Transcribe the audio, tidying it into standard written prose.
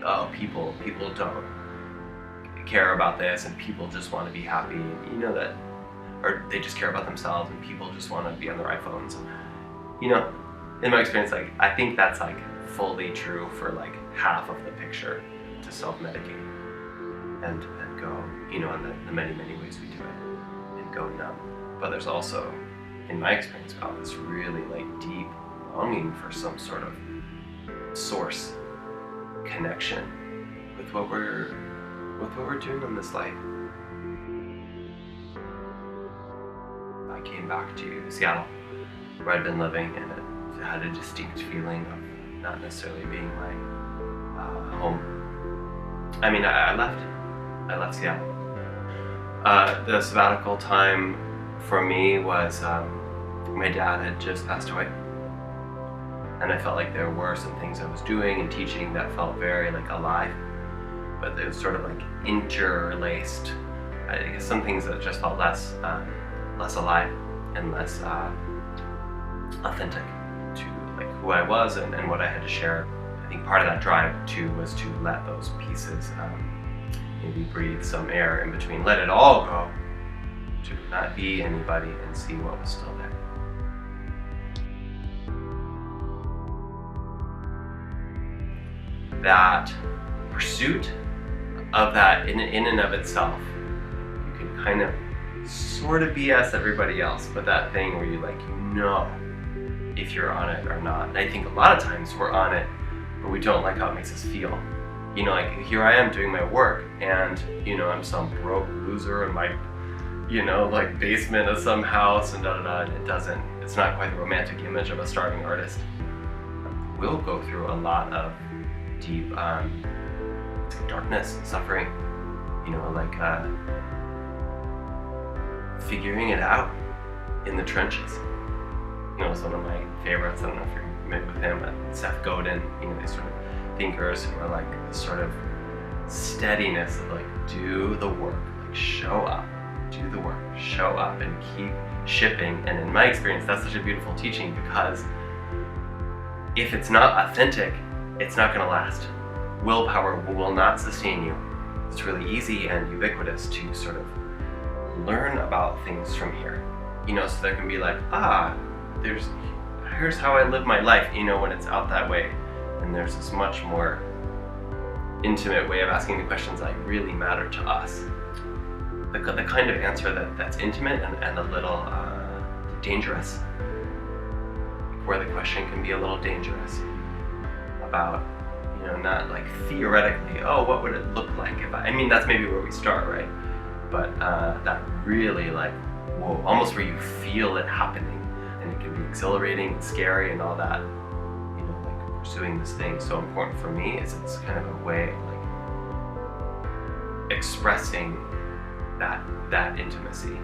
oh, people don't care about this, and people just want to be happy, you know that, or they just care about themselves, and people just want to be on their iPhones. You know, in my experience, like, I think that's like fully true for like half of the picture, to self-medicate and go, you know, in the many ways we do it, and go numb. But there's also, in my experience, about this really like deep longing for some sort of source connection with what we're doing in this life. I came back to Seattle, where I'd been living, and it had a distinct feeling of not necessarily being my home. I mean, I left Seattle. The sabbatical time for me was my dad had just passed away, and I felt like there were some things I was doing and teaching that felt very like alive, but it was sort of like interlaced. I guess some things that just felt less alive and less authentic to like who I was and what I had to share. I think part of that drive too was to let those pieces maybe breathe some air in between, let it all go, to not be anybody and see what was still there. That pursuit of that in and of itself, you can kind of sort of BS everybody else, but that thing where you like, you know if you're on it or not. And I think a lot of times we're on it, but we don't like how it makes us feel. You know, like here I am doing my work, and you know, I'm some broke loser in my, you know, like basement of some house and and it's not quite the romantic image of a starving artist. We'll go through a lot of deep darkness and suffering, you know, like figuring it out in the trenches. You know, it's one of my favorites, I don't know if you're familiar with him, but Seth Godin, you know, these sort of thinkers who are like this sort of steadiness of like, do the work, like show up, do the work, show up, and keep shipping. And in my experience, that's such a beautiful teaching, because if it's not authentic, it's not going to last. Willpower will not sustain you. It's really easy and ubiquitous to sort of learn about things from here. You know, so there can be like, here's how I live my life, you know, when it's out that way. And there's this much more intimate way of asking the questions that really matter to us. The kind of answer that's intimate and a little dangerous, where the question can be a little dangerous about, you know, not like theoretically, oh, what would it look like if I mean, that's maybe where we start, right? But that really like, whoa, almost where you feel it happening, and it can be exhilarating and scary and all that. You know, like pursuing this thing so important for me is it's kind of a way of like expressing that intimacy.